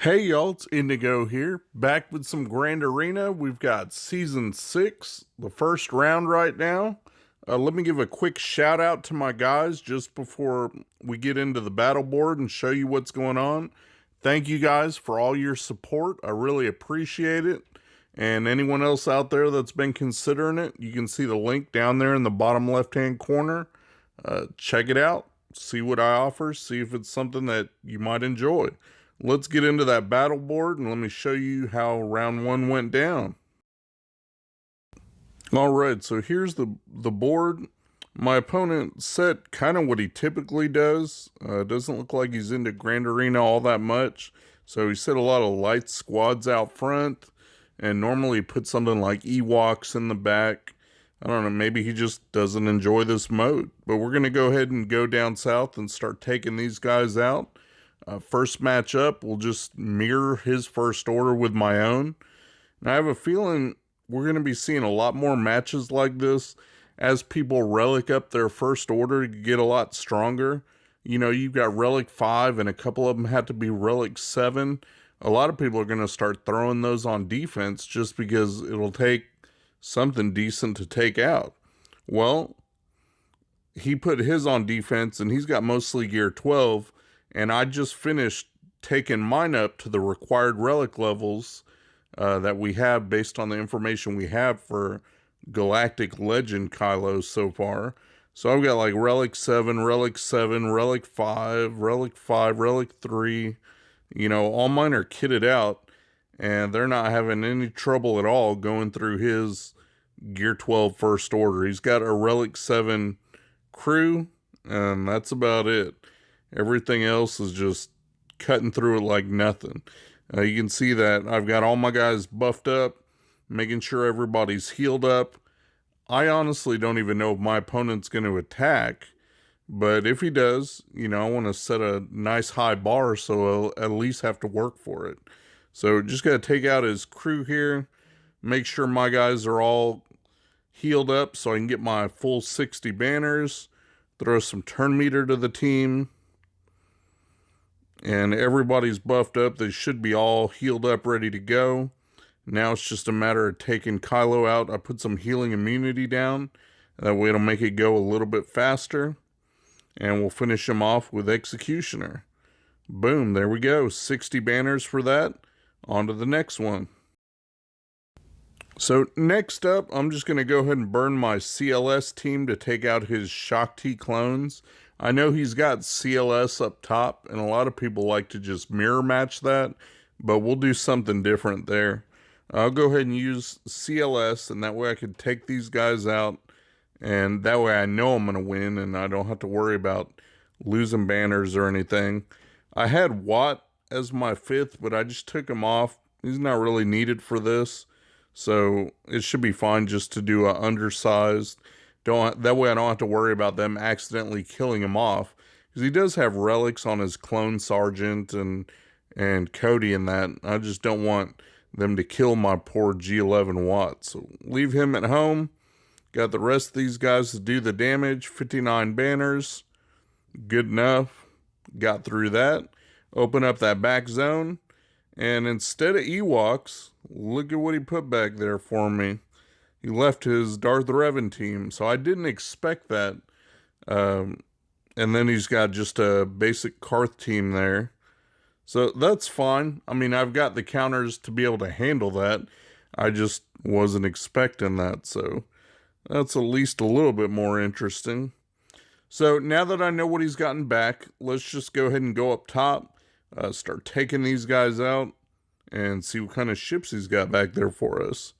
Hey y'all, it's Indigo here, back with some Grand Arena. We've got Season 6, the first round right now. Let me give a quick shout out to my guys just before we get into the battle board and show you what's going on. Thank you guys for all your support. I really appreciate it. And anyone else out there that's been considering it, you can see the link down there in the bottom left-hand corner. Check it out, see what I offer, see if it's something that you might enjoy. Let's get into that battle board and let me show you how round one went down. Alright, so here's the board. My opponent set kind of what he typically does. Doesn't look like he's into Grand Arena all that much. So he set a lot of light squads out front and normally put something like Ewoks in the back. I don't know, maybe he just doesn't enjoy this mode. But we're going to go ahead and go down south and start taking these guys out. First matchup, we'll just mirror his first order with my own. And I have a feeling we're going to be seeing a lot more matches like this as people relic up their first order to get a lot stronger. You know, you've got Relic 5 and a couple of them have to be Relic 7. A lot of people are going to start throwing those on defense just because it'll take something decent to take out. Well, he put his on defense and he's got mostly gear 12. And I just finished taking mine up to the required relic levels that we have based on the information we have for Galactic Legend Kylo so far. So I've got like Relic 7, Relic 7, Relic 5, Relic 5, Relic 3. You know, all mine are kitted out. And they're not having any trouble at all going through his Gear 12 First Order. He's got a Relic 7 crew, and that's about it. Everything else is just cutting through it like nothing. You can see that I've got all my guys buffed up, making sure everybody's healed up. I honestly don't even know if my opponent's going to attack, but if he does, you know, I want to set a nice high bar so I'll at least have to work for it. So just got to take out his crew here, make sure my guys are all healed up so I can get my full 60 banners, throw some turn meter to the team. And everybody's buffed up. They should be all healed up, ready to go. Now it's just a matter of taking Kylo out. I put some healing immunity down. That way it'll make it go a little bit faster. And we'll finish him off with Executioner. Boom, there we go. 60 banners for that. On to the next one. So next up, I'm just going to go ahead and burn my CLS team to take out his Shaak Ti clones. I know he's got CLS up top, and a lot of people like to just mirror match that, but we'll do something different there. I'll go ahead and use CLS, and that way I can take these guys out, and that way I know I'm going to win, and I don't have to worry about losing banners or anything. I had Watt as my 5th, but I just took him off. He's not really needed for this, so it should be fine just to do an undersized. That way I don't have to worry about them accidentally killing him off. Because he does have relics on his clone sergeant and Cody and that. I just don't want them to kill my poor G11 Watt. So leave him at home. Got the rest of these guys to do the damage. 59 banners. Good enough. Got through that. Open up that back zone. And instead of Ewoks, look at what he put back there for me. He left his Darth Revan team, so I didn't expect that. And then he's got just a basic Karth team there. So that's fine. I mean, I've got the counters to be able to handle that. I just wasn't expecting that, so that's at least a little bit more interesting. So now that I know what he's gotten back, let's just go ahead and go up top, start taking these guys out, and see what kind of ships he's got back there for us.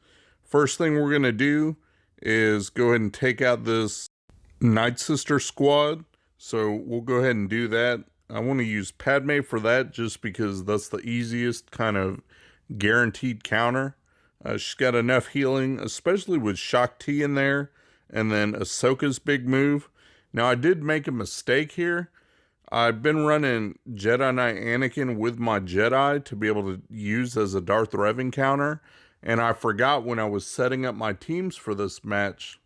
First thing we're going to do is go ahead and take out this Night Sister squad. So we'll go ahead and do that. I want to use Padme for that just because that's the easiest kind of guaranteed counter. She's got enough healing, especially with Shaak Ti in there. And then Ahsoka's big move. Now I did make a mistake here. I've been running Jedi Knight Anakin with my Jedi to be able to use as a Darth Revan counter. And I forgot when I was setting up my teams for this match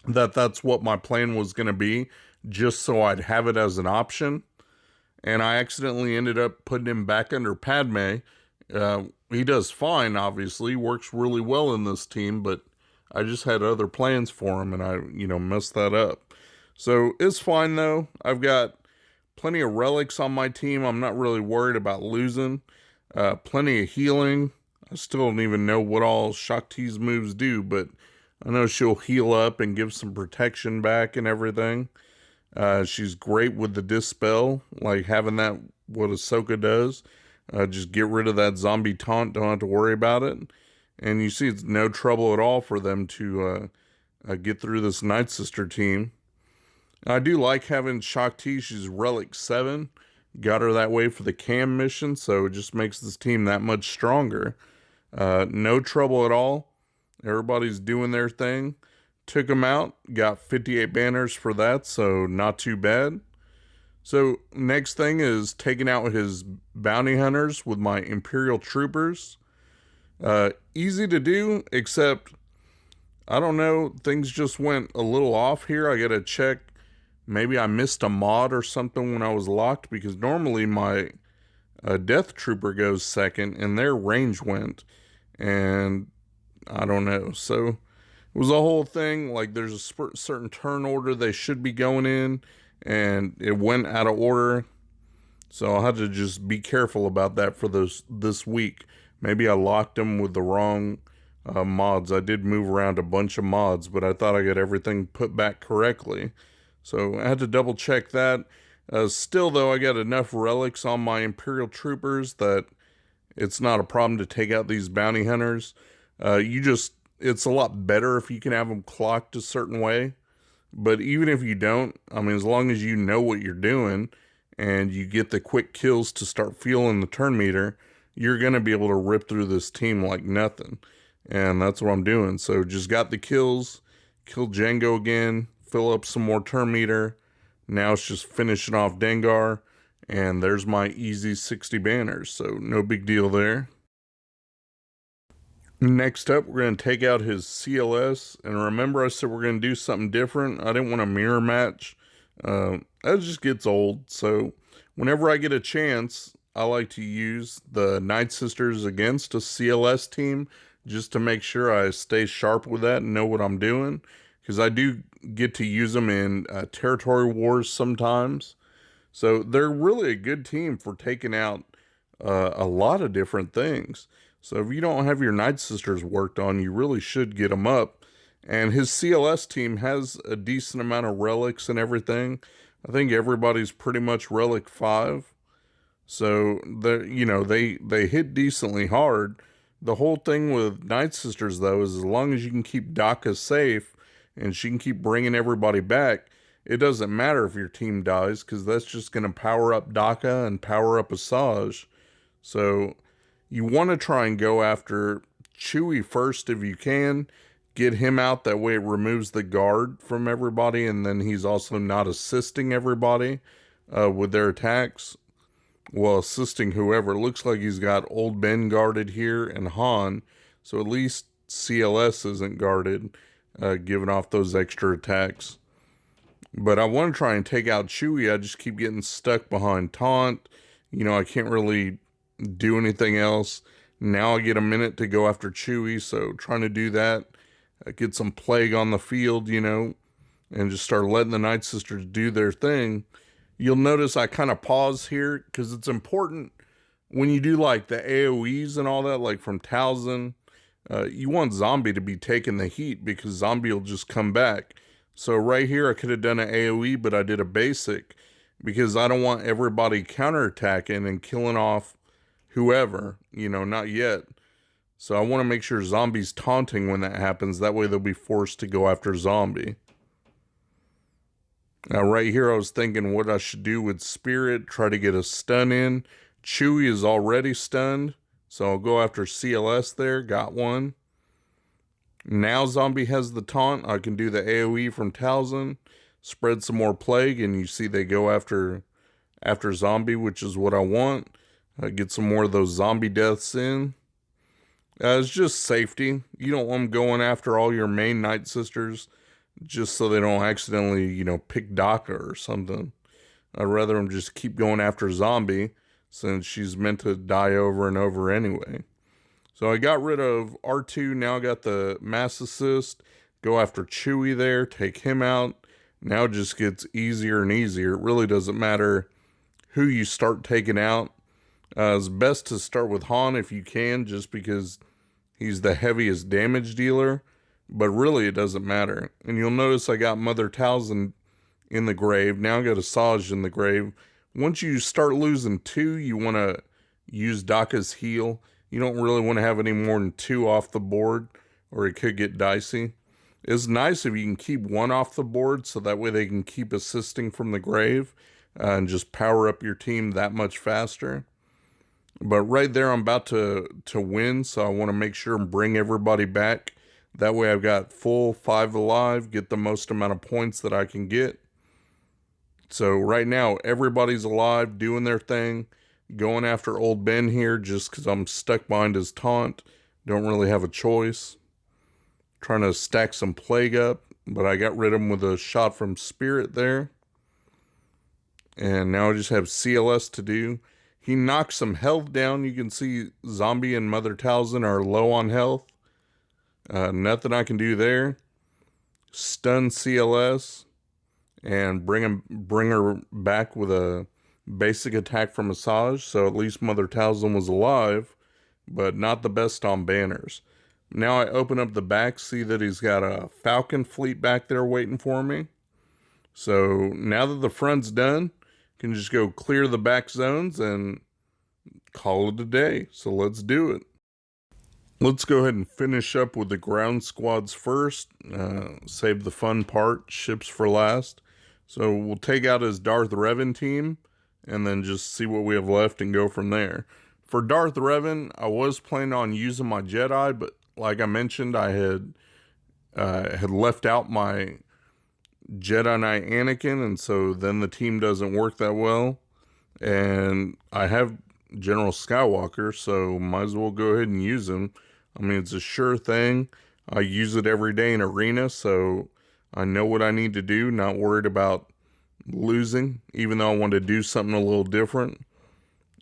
that that's what my plan was going to be, just so I'd have it as an option. and I accidentally ended up putting him back under Padme. He does fine, obviously, works really well in this team, but I just had other plans for him, and I, messed that up. So it's fine, though. I've got plenty of relics on my team. I'm not really worried about losing. Plenty of healing. I still don't even know what all Shakti's moves do, but I know she'll heal up and give some protection back and everything. She's great with the dispel, like having that, what Ahsoka does. Just get rid of that zombie taunt, don't have to worry about it. And you see it's no trouble at all for them to get through this Night Sister team. I do like having Shakti. She's Relic 7. Got her that way for the cam mission, so it just makes this team that much stronger. No trouble at all. Everybody's doing their thing. Took them out. Got 58 banners for that, so not too bad. So next thing is taking out his bounty hunters with my Imperial troopers. Easy to do, except, I don't know, things just went a little off here. I gotta check. Maybe I missed a mod or something when I was locked, because normally my Death Trooper goes second and their range went. And I don't know. So it was a whole thing. Like there's a certain turn order they should be going in, and it went out of order. So I'll have to just be careful about that for this week. Maybe I locked them with the wrong mods. I did move around a bunch of mods, but I thought I got everything put back correctly. So I had to double check that. Still, though, I got enough relics on my Imperial troopers that it's not a problem to take out these bounty hunters. It's a lot better if you can have them clocked a certain way. But even if you don't, I mean, as long as you know what you're doing and you get the quick kills to start fueling the turn meter, you're going to be able to rip through this team like nothing. And that's what I'm doing. So just got the kills, killed Jango again, fill up some more turn meter. Now it's just finishing off Dengar, and there's my easy 60 banners, so no big deal there. Next up, we're going to take out his CLS, and remember I said we're going to do something different. I didn't want a mirror match. That just gets old, so whenever I get a chance, I like to use the Night Sisters against a CLS team, just to make sure I stay sharp with that and know what I'm doing. Because I do get to use them in territory wars sometimes. So they're really a good team for taking out a lot of different things. So if you don't have your Night Sisters worked on, you really should get them up. And his CLS team has a decent amount of relics and everything. I think everybody's pretty much Relic 5. So they hit decently hard. The whole thing with Night Sisters, though, is as long as you can keep Daka safe, and she can keep bringing everybody back, it doesn't matter if your team dies, because that's just going to power up Daka and power up Asajj. So you want to try and go after Chewie first if you can. Get him out, that way it removes the guard from everybody, and then he's also not assisting everybody with their attacks. Well, assisting whoever. It looks like he's got Old Ben guarded here and Han, so at least CLS isn't guarded, giving off those extra attacks. But I want to try and take out Chewie. I just keep getting stuck behind Taunt. I can't really do anything else. Now I get a minute to go after Chewie, so trying to do that. Get some plague on the field, and just start letting the Night Sisters do their thing. You'll notice I kind of pause here, because it's important when you do like the AoEs and all that, like from Talzin. You want Zombie to be taking the heat, because Zombie will just come back. So right here, I could have done an AoE, but I did a basic, because I don't want everybody counterattacking and killing off whoever, not yet. So I want to make sure Zombie's taunting when that happens. That way they'll be forced to go after Zombie. Now right here, I was thinking what I should do with Spirit, try to get a stun in. Chewie is already stunned, so I'll go after CLS there, got one. Now Zombie has the taunt, I can do the AoE from Talzin, spread some more plague, and you see they go after Zombie, which is what I want. Get some more of those zombie deaths in. It's just safety. You don't want them going after all your main Night Sisters, just so they don't accidentally, pick Daka or something. I'd rather him just keep going after Zombie, since she's meant to die over and over anyway. So I got rid of R2, now I got the mass assist, go after Chewie there, take him out. Now it just gets easier and easier. It really doesn't matter who you start taking out. It's best to start with Han if you can, just because he's the heaviest damage dealer. But really, it doesn't matter. And you'll notice I got Mother Talzin in the grave. Now I got Asajj in the grave. Once you start losing 2, you want to use Daka's heal. You don't really want to have any more than 2 off the board, or it could get dicey. It's nice if you can keep 1 off the board, so that way they can keep assisting from the grave and just power up your team that much faster. But right there, I'm about to win, so I want to make sure and bring everybody back. That way I've got full 5 alive, get the most amount of points that I can get. So right now, everybody's alive, doing their thing. Going after old Ben here just because I'm stuck behind his taunt. Don't really have a choice. Trying to stack some plague up, but I got rid of him with a shot from Spirit there. And now I just have CLS to do. He knocks some health down. You can see Zombie and Mother Talzin are low on health. Nothing I can do there. Stun CLS and bring her back with a basic attack from Asajj, so at least Mother Talzin was alive, but not the best on banners. Now I open up the back, see that he's got a Falcon fleet back there waiting for me. So now that the front's done, can just go clear the back zones and call it a day. So let's do it. Let's go ahead and finish up with the ground squads first. Save the fun part, ships for last. So we'll take out his Darth Revan team and then just see what we have left and go from there. For Darth Revan, I was planning on using my Jedi, but like I mentioned, I had left out my Jedi Knight Anakin, and so then the team doesn't work that well. And I have General Skywalker, so might as well go ahead and use him. I mean, it's a sure thing. I use it every day in Arena, so I know what I need to do, not worried about losing, even though I want to do something a little different.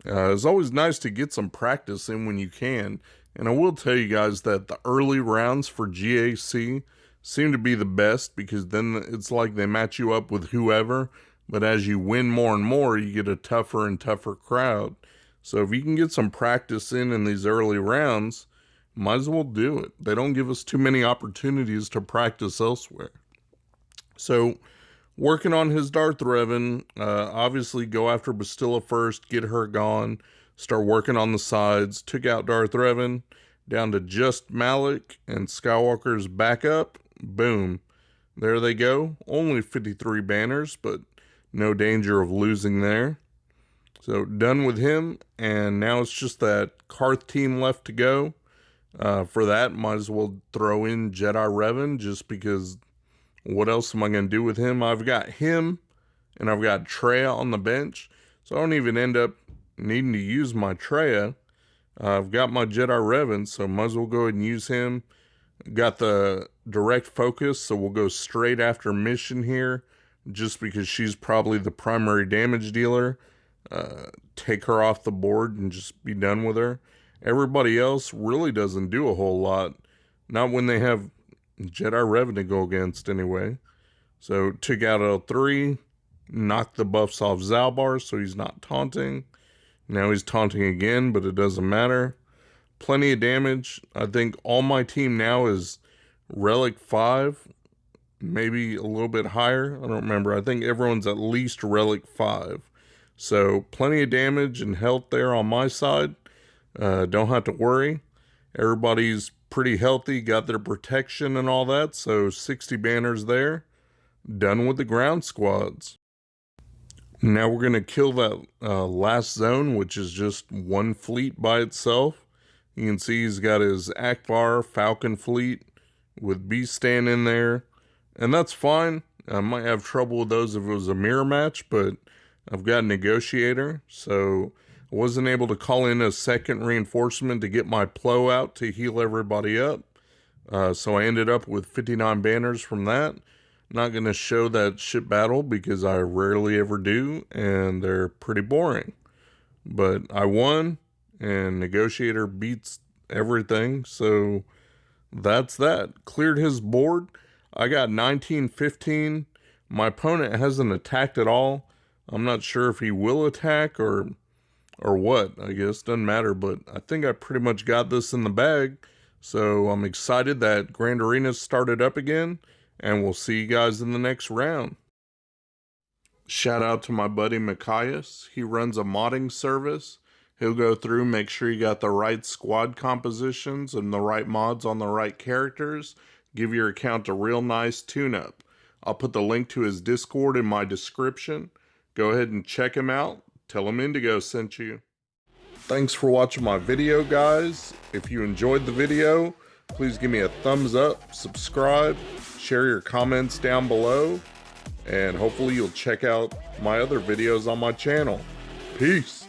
It's always nice to get some practice in when you can. And I will tell you guys that the early rounds for GAC seem to be the best, because then it's like they match you up with whoever. But as you win more and more, you get a tougher and tougher crowd. So if you can get some practice in these early rounds, might as well do it. They don't give us too many opportunities to practice elsewhere. So working on his Darth Revan, obviously go after Bastilla first, get her gone, start working on the sides, took out Darth Revan, down to just Malik, and Skywalker's back up, boom. There they go, only 53 banners, but no danger of losing there. So done with him, and now it's just that Karth team left to go. For that, might as well throw in Jedi Revan, just because what else am I going to do with him? I've got him, and I've got Traya on the bench, so I don't even end up needing to use my Traya. I've got my Jedi Revan, so might as well go ahead and use him. Got the direct focus, so we'll go straight after Mission here, just because she's probably the primary damage dealer. Take her off the board and just be done with her. Everybody else really doesn't do a whole lot. Not when they have Jedi Revan to go against anyway. So took out L3, knocked the buffs off Zalbar so he's not taunting. Now he's taunting again, but it doesn't matter. Plenty of damage. I think all my team now is Relic 5, maybe a little bit higher. I don't remember. I think everyone's at least Relic 5. So plenty of damage and health there on my side. Don't have to worry. Everybody's pretty healthy, got their protection and all that. So 60 banners there. Done with the ground squads. Now we're going to kill that last zone, which is just one fleet by itself. You can see he's got his Akbar Falcon fleet with B-Stan in there. And that's fine. I might have trouble with those if it was a mirror match, but I've got Negotiator, so I wasn't able to call in a second reinforcement to get my Plo out to heal everybody up. So I ended up with 59 banners from that. Not going to show that shit battle because I rarely ever do, and they're pretty boring. But I won, and Negotiator beats everything, so that's that. Cleared his board. I got 19-15. My opponent hasn't attacked at all. I'm not sure if he will attack or what. I guess doesn't matter, but I think I pretty much got this in the bag. So I'm excited that Grand Arena's started up again, and we'll see you guys in the next round. Shout out to my buddy Mikayas. He runs a modding service. He'll go through, make sure you got the right squad compositions and the right mods on the right characters. Give your account a real nice tune-up. I'll put the link to his Discord in my description. Go ahead and check him out. Tell him Indigo sent you. Thanks for watching my video, guys. If you enjoyed the video, please give me a thumbs up, subscribe, share your comments down below, and hopefully you'll check out my other videos on my channel. Peace.